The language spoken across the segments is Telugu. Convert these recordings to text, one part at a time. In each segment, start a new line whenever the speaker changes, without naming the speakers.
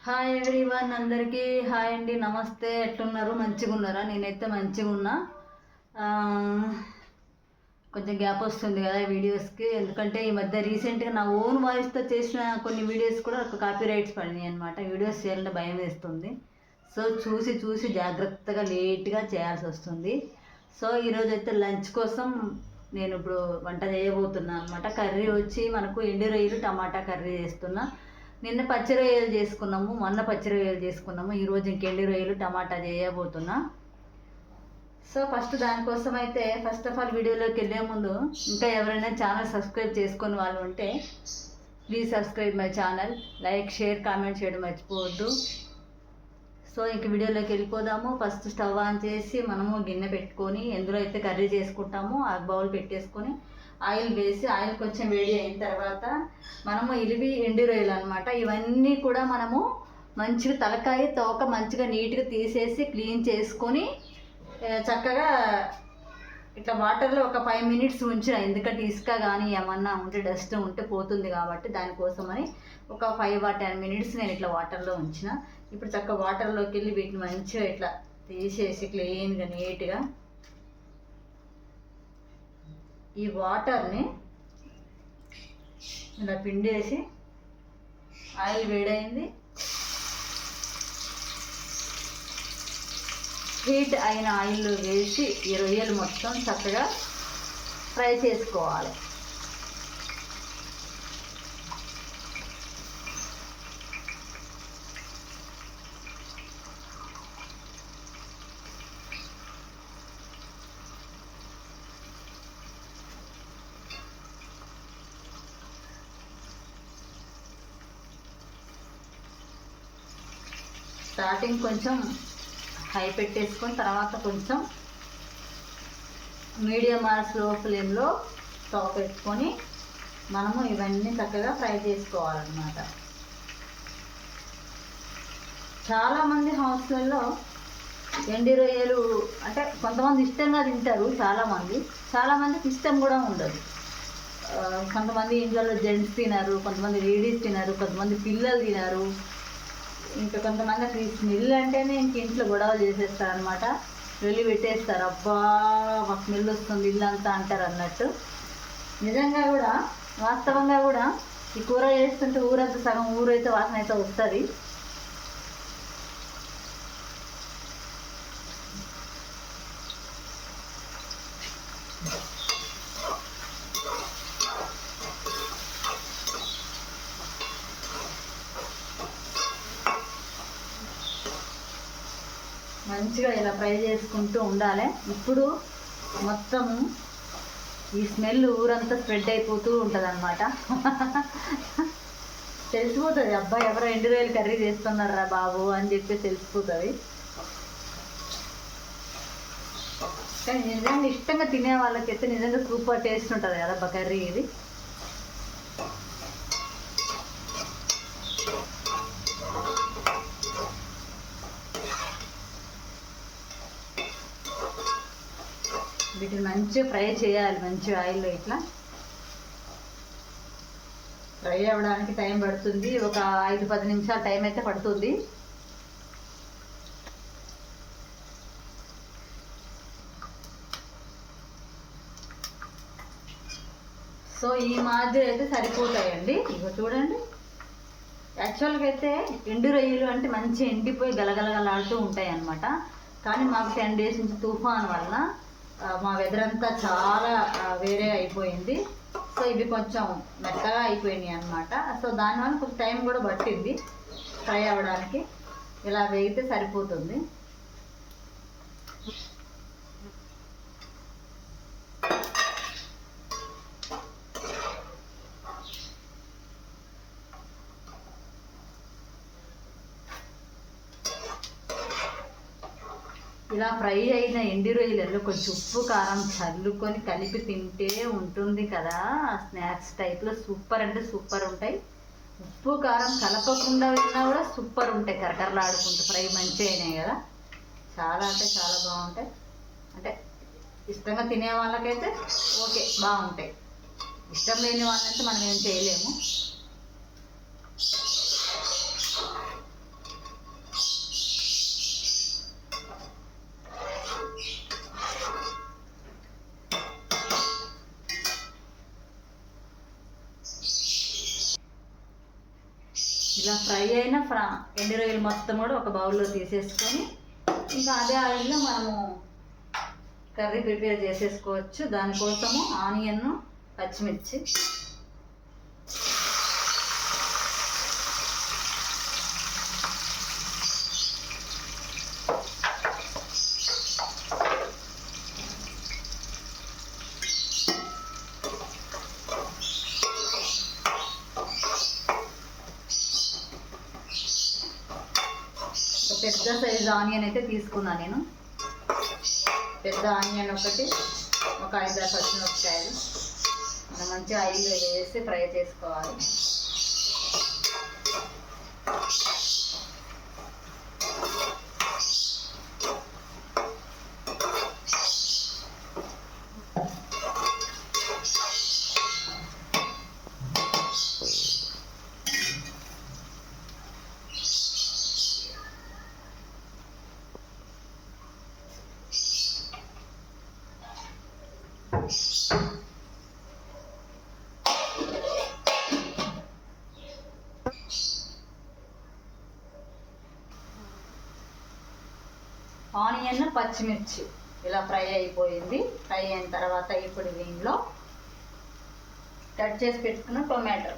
హాయ్ ఎవ్రీవన్, అందరికీ హాయ్ అండి, నమస్తే. ఎట్లున్నారు? మంచిగా ఉన్నారా? నేనైతే మంచిగా ఉన్నా. కొంచెం గ్యాప్ వస్తుంది కదా వీడియోస్కి, ఎందుకంటే ఈ మధ్య రీసెంట్గా నా ఓన్ వాయిస్తో చేసిన కొన్ని వీడియోస్ కూడా కాపీ రైట్స్ పడినాయి అనమాట. వీడియోస్ చేయాలంటే భయం వేస్తుంది. సో చూసి చూసి జాగ్రత్తగా లేట్గా చేయాల్సి వస్తుంది. సో ఈరోజు అయితే లంచ్ కోసం నేను ఇప్పుడు వంట చేయబోతున్నాను అనమాట. కర్రీ వచ్చి మనకు ఎండు రొయ్యలు టమాటా కర్రీ చేస్తున్నా. నిన్న పచ్చి రొయ్యలు చేసుకున్నాము, మొన్న పచ్చి రొయ్యలు చేసుకున్నాము. ఈరోజు ఇంకెండి రొయ్యలు టమాటా చేయబోతున్నా. సో దానికోసం అయితే ఫస్ట్ ఆఫ్ ఆల్ వీడియోలోకి వెళ్ళే ముందు ఇంకా ఎవరైనా ఛానల్ సబ్స్క్రైబ్ చేసుకొని వాళ్ళు ఉంటే please subscribe my channel, like share comment చేయడం మర్చిపోవద్దు. సో ఇంక వీడియోలోకి వెళ్ళిపోదాము. ఫస్ట్ స్టవ్ ఆన్ చేసి మనము గిన్నె పెట్టుకొని ఎందులో అయితే కర్రీ చేసుకుంటామో ఆ బౌల్ పెట్టేసుకొని ఆయిల్ వేసి ఆయిల్ కొంచెం వేడి అయిన తర్వాత మనము ఇవి ఎండు రొయ్యలు అనమాట. ఇవన్నీ కూడా మనము మంచిగా తలకాయ తోక మంచిగా నీట్గా తీసేసి క్లీన్ చేసుకొని చక్కగా ఇట్లా వాటర్లో ఒక 5 minutes ఉంచిన, ఎందుకంటే ఇసుక కానీ ఏమన్నా ఉంటే డస్ట్ ఉంటే పోతుంది కాబట్టి దానికోసమని ఒక 5 or 10 minutes నేను ఇట్లా వాటర్లో ఉంచిన. ఇప్పుడు చక్కగా వాటర్లోకి వెళ్ళి వీటిని మంచిగా ఇట్లా తీసేసి క్లీన్గా నీట్గా ఈ వాటర్ని ఇలా పిండేసి ఆయిల్ వేడైంది, హీట్ అయిన ఆయిల్లో వేసి ఈ రొయ్యలు మొత్తం చక్కగా ఫ్రై చేసుకోవాలి. స్టార్టింగ్ కొంచెం హై పెట్టేసుకొని తర్వాత కొంచెం మీడియం ఆర్ స్లో ఫ్లేమ్లో స్టవ్ పెట్టుకొని మనము ఇవన్నీ చక్కగా ఫ్రై చేసుకోవాలన్నమాట. చాలామంది హౌస్లలో ఎండి రొయ్యలు అంటే కొంతమంది ఇష్టంగా తింటారు, చాలామందికి ఇష్టం కూడా ఉండదు. కొంతమంది ఇంట్లో జెంట్స్ తినరు, కొంతమంది లేడీస్ తినరు, కొంతమంది పిల్లలు తినరు, ఇంకా కొంతమంది స్మెల్ అంటేనే ఇంట్లో గొడవలు చేసేస్తారు అనమాట. వెళ్ళి పెట్టేస్తారు, అబ్బా మా స్మెల్ వస్తుంది ఇల్లంతా అంటారు అన్నట్టు. నిజంగా కూడా వాస్తవంగా కూడా ఈ కూర చేస్తుంటే ఊరంతా సగం ఊరైతే వాసన అయితే వస్తుంది. మంచిగా ఇలా ఫ్రై చేసుకుంటూ ఉండాలి. ఇప్పుడు మొత్తం ఈ స్మెల్ ఊరంతా స్ప్రెడ్ అయిపోతూ ఉంటుంది అనమాట. తెలిసిపోతుంది, అబ్బాయి ఎవరో ఎండు రొయ్యలు కర్రీ చేస్తున్నారా బాబు అని చెప్పి తెలిసిపోతుంది. కానీ నిజంగా ఇష్టంగా తినే వాళ్ళకైతే నిజంగా సూపర్ టేస్ట్ ఉంటుంది కదా కర్రీ ఇది. వీటిని మంచిగా ఫ్రై చేయాలి, మంచిగా ఆయిల్లో ఇట్లా ఫ్రై అవ్వడానికి టైం పడుతుంది. ఒక 5-10 నిమిషాలు టైం అయితే పడుతుంది. సో ఈ మాదిరి అయితే సరిపోతాయండి. ఇగో చూడండి, యాక్చువల్గా అయితే ఎండు రొయ్యలు అంటే మంచి ఎండిపోయి గలగలగలాడుతూ ఉంటాయి అన్నమాట. కానీ మాకు 10 days నుంచి తుఫాన్ వలన మా వెదర్ అంతా చాలా వేరే అయిపోయింది. సో ఇవి కొంచెం మెత్తగా అయిపోయినాయి అన్నమాట. సో దానివల్ల కొంచెం టైం కూడా పట్టింది ఫ్రై అవ్వడానికి. ఇలా వేగితే సరిపోతుంది. ఇలా ఫ్రై అయిన ఎండు రొయ్యలలో కొంచెం ఉప్పు కారం చల్లుకొని కలిపి తింటే ఉంటుంది కదా, స్నాక్స్ టైప్లో సూపర్ అంటే సూపర్ ఉంటాయి. ఉప్పు కారం కలపకుండా విన్నా కూడా సూపర్ ఉంటాయి, కరకరలాడుకుంటూ ఫ్రై మంచిగా అయినాయి కదా. చాలా అంటే చాలా బాగుంటాయి. అంటే ఇష్టంగా తినే వాళ్ళకైతే ఓకే బాగుంటాయి, ఇష్టం లేని వాళ్ళంటే మనం ఏం చేయలేము. ఇలా ఫ్రై అయిన ఎండు రొయ్యలు మొత్తం కూడా ఒక బౌల్లో తీసేసుకొని ఇంకా అదే ఆయిల్లో మనము కర్రీ ప్రిపేర్ చేసేసుకోవచ్చు. దానికోసము ఆనియన్, పచ్చిమిర్చి, పెద్ద సైజు ఆనియన్ అయితే తీసుకున్నాను నేను. పెద్ద ఆనియన్ ఒకటి, ఒక 5-6 పచ్చిమిరపకాయలు మనం మంచిగా ఆయిల్లో వేసి ఫ్రై చేసుకోవాలి. ఆనియన్, పచ్చిమిర్చి ఇలా ఫ్రై అయిపోయింది. ఫ్రై అయిన తర్వాత ఇప్పుడు దీనిలో కట్ చేసి పెట్టుకున్న టొమాటో,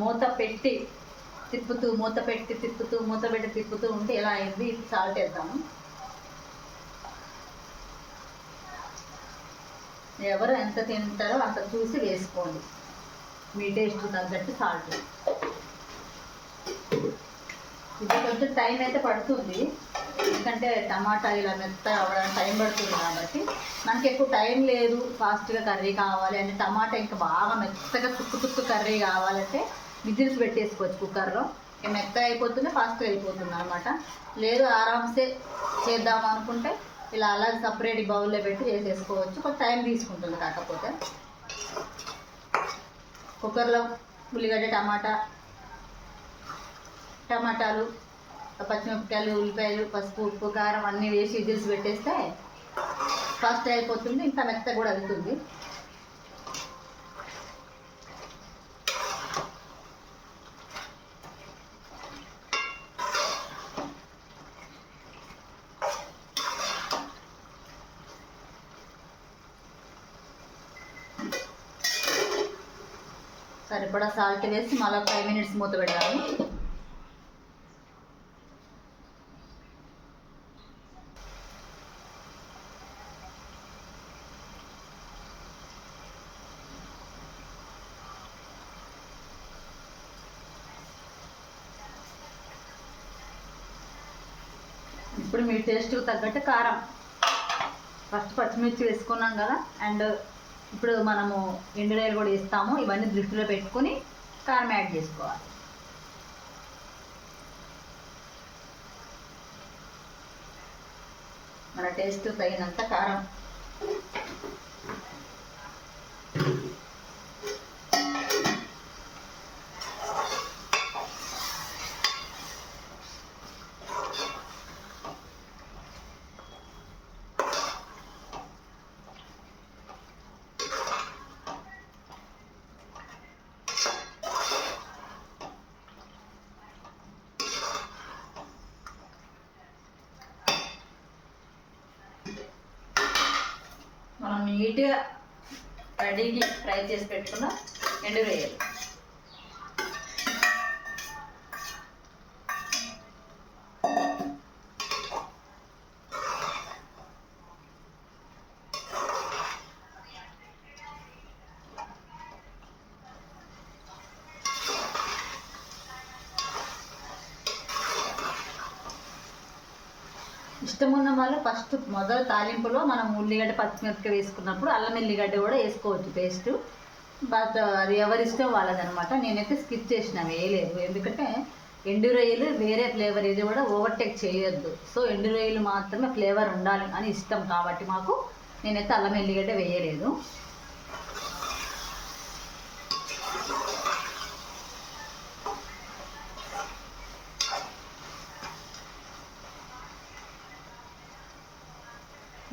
మూత పెట్టి తిప్పుతూ ఉంటే ఇలా అయింది. సాల్ట్ వేద్దాము. ఎవరు ఎంత తింటారో అంత చూసి వేసుకోండి, మీ టేస్ట్ తగ్గట్టు సాల్ట్. ఇది కొంచెం టైం అయితే పడుతుంది, ఎందుకంటే టమాటా ఇలా మెత్తగా అవ్వడానికి టైం పడుతుంది కాబట్టి. మనకి ఎక్కువ టైం లేదు, ఫాస్ట్గా కర్రీ కావాలి అంటే టమాటా ఇంకా బాగా మెత్తగా తుక్కు కర్రీ కావాలంటే విజిల్స్ పెట్టేసుకోవచ్చు కుక్కర్లో. మెత్తగా అయిపోతుంది, ఫాస్ట్గా అయిపోతుంది అనమాట. లేదు ఆరామ్సే చేద్దాం అనుకుంటే ఇలా అలాగే సపరేట్ బౌల్లో పెట్టి చేసేసుకోవచ్చు. కొంచెం టైం తీసుకుంటుంది. కాకపోతే కుక్కర్లో ఉల్లిగడ్డ, టమాటాలు, పచ్చిమిరపకాయలు, ఉల్లిపాయలు, పసుపు, ఉప్పు, కారం అన్నీ వేసి విజిల్స్ పెట్టేస్తే ఫాస్ట్ అయిపోతుంది, ఇంకా మెత్త కూడా అవుతుంది. సరిపడా సాల్ట్ వేసి మళ్ళీ 5 మినిట్స్ మూత పెడదాము. ఇప్పుడు మీ టేస్ట్కి తగ్గట్టు కారం, ఫస్ట్ పచ్చిమిర్చి వేసుకున్నాం కదా, అండ్ ఇప్పుడు మనము ఎండు రొయ్యలు కూడా వేస్తాము. ఇవన్నీ దృష్టిలో పెట్టుకుని కారం యాడ్ చేసుకోవాలి. మన టేస్ట్ తగినంత కారం. మనం నీట్గా కడిగి ఫ్రై చేసి పెట్టుకున్న ఎండు రొయ్యలు, ఇష్టం ఉన్న వాళ్ళు ఫస్ట్ మొదలు తాలింపులో మనం ఉల్లిగడ్డ, పచ్చిమిరపకాయ వేసుకున్నప్పుడు అల్లం ఎల్లిగడ్డ కూడా వేసుకోవచ్చు పేస్ట్. బట్ అది ఎవరిష్టం వాళ్ళదనమాట. నేనైతే స్కిప్ చేసిన, వేయలేదు. ఎందుకంటే ఎండు రొయ్యలు వేరే ఫ్లేవర్ ఇది కూడా ఓవర్టేక్ చేయొద్దు. సో ఎండు రొయ్యలు మాత్రమే ఫ్లేవర్ ఉండాలి అని ఇష్టం కాబట్టి మాకు నేనైతే అల్లం ఎల్లిగడ్డ వేయలేదు.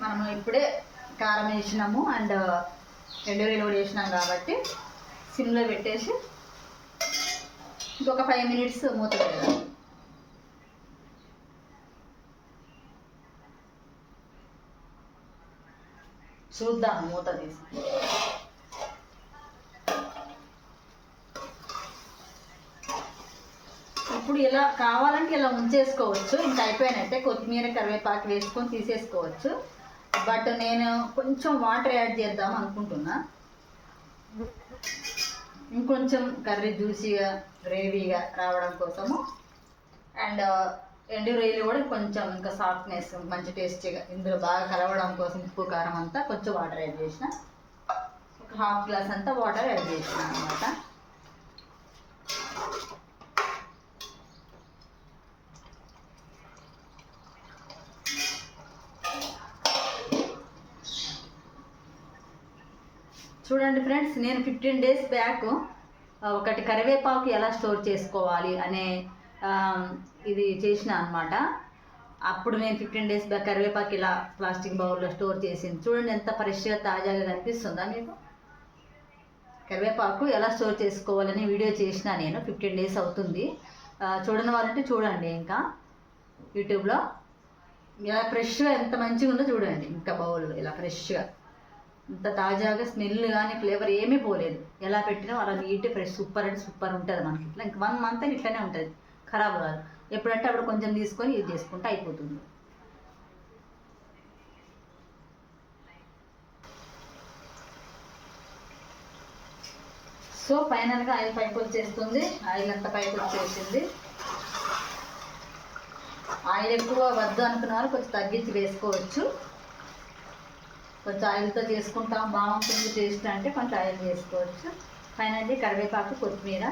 మనము ఇప్పుడే కారం వేసినాము అండ్ ఎండుమిరపకాయలు కూడా వేసినాం కాబట్టి సిమ్లో పెట్టేసి ఇంకొక 5 మినిట్స్ మూత పెడదాం. చూద్దాం మూత తీసి. ఇప్పుడు ఇలా కావాలంటే ఇలా ఉంచేసుకోవచ్చు, ఇంకా అయిపోయినట్టే. కొత్తిమీర కరివేపాకు వేసుకొని తీసేసుకోవచ్చు. బట్ నేను కొంచెం వాటర్ యాడ్ చేద్దాం అనుకుంటున్నా, ఇంకొంచెం కర్రీ జ్యూసీగా గ్రేవీగా రావడం కోసము. అండ్ ఎండు రొయ్యలు కూడా కొంచెం ఇంకా సాఫ్ట్నెస్ మంచి టేస్టీగా ఇందులో బాగా కలవడం కోసం ఉప్పు కారం అంతా కొంచెం వాటర్ యాడ్ చేసిన. ఒక 1/2 గ్లాస్ అంతా వాటర్ యాడ్ చేసిన అనమాట. చూడండి ఫ్రెండ్స్, నేను 15 డేస్ బ్యాక్ ఒకటి కరివేపాకు ఎలా స్టోర్ చేసుకోవాలి అనే ఇది చేసిన అనమాట. అప్పుడు నేను 15 డేస్ బ్యాక్ కరివేపాకు ఇలా ప్లాస్టిక్ బౌల్లో స్టోర్ చేసింది. చూడండి ఎంత ఫ్రెష్గా తాజాగా కనిపిస్తుందా మీకు. కరివేపాకు ఎలా స్టోర్ చేసుకోవాలని వీడియో చేసిన నేను. 15 డేస్ అవుతుంది. చూడని వాళ్ళంటే చూడండి, ఇంకా యూట్యూబ్లో ఇలా ఫ్రెష్గా ఎంత మంచిగా ఉందో చూడండి. ఇంకా బౌల్ ఇలా ఫ్రెష్గా ఇంత తాజాగా స్మెల్ కానీ ఫ్లేవర్ ఏమీ పోలేదు. ఎలా పెట్టినా అలా నీట్ ఫ్రెష్ సూపర్ అంటే సూపర్ ఉంటుంది మనకి. ఇట్లా ఇంక 1 మంత్ అని ఇట్లనే ఉంటుంది, ఖరాబ్ కాదు. ఎప్పుడంటే అప్పుడు కొంచెం తీసుకొని యూజ్ చేసుకుంటే అయిపోతుంది. సో ఫైనల్గా ఆయిల్ పైకి వచ్చేస్తుంది. ఆయిల్ అంతా పైకి వచ్చేసింది. ఆయిల్ ఎక్కువ వద్దు అనుకున్న వాళ్ళు కొంచెం తగ్గించి వేసుకోవచ్చు. కొంచెం ఆయిల్తో చేసుకుంటాం బాగుంటుంది టేస్ట్ అంటే కొంచెం ఆయిల్ చేసుకోవచ్చు. ఫైనల్లీ కరివేపాకు కొత్తిమీర.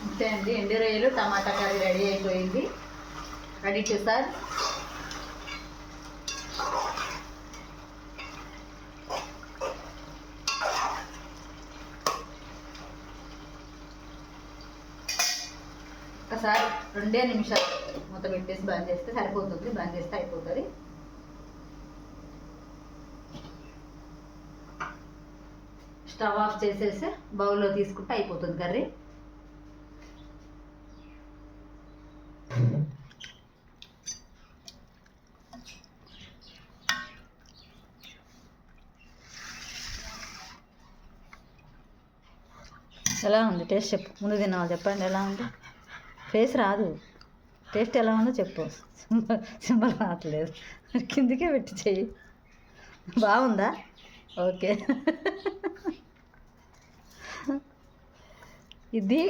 అంతే అండి, ఎండు రొయ్యలు టమాటా కర్రీ రెడీ అయిపోయింది. Ready to serve. ఒకసారి 2 నిమిషాలు మూత పెట్టేసి బంద్ చేస్తే సరిపోతుంది. బంద్ చేస్తే అయిపోతుంది. స్టవ్ ఆఫ్ చేసేసి బౌల్లో తీసుకుంటే అయిపోతుంది కర్రీ. ఎలా ఉంది టేస్ట్ చెప్పు. ముందు తిన్నావు చెప్పండి ఎలా ఉంది. ఫేస్ రాదు, టేస్ట్ ఎలా ఉందో చెప్పు. సింబల్ రావట్లేదు, కిందికే పెట్టి చెయ్యి. బాగుందా? ఓకే. ఇది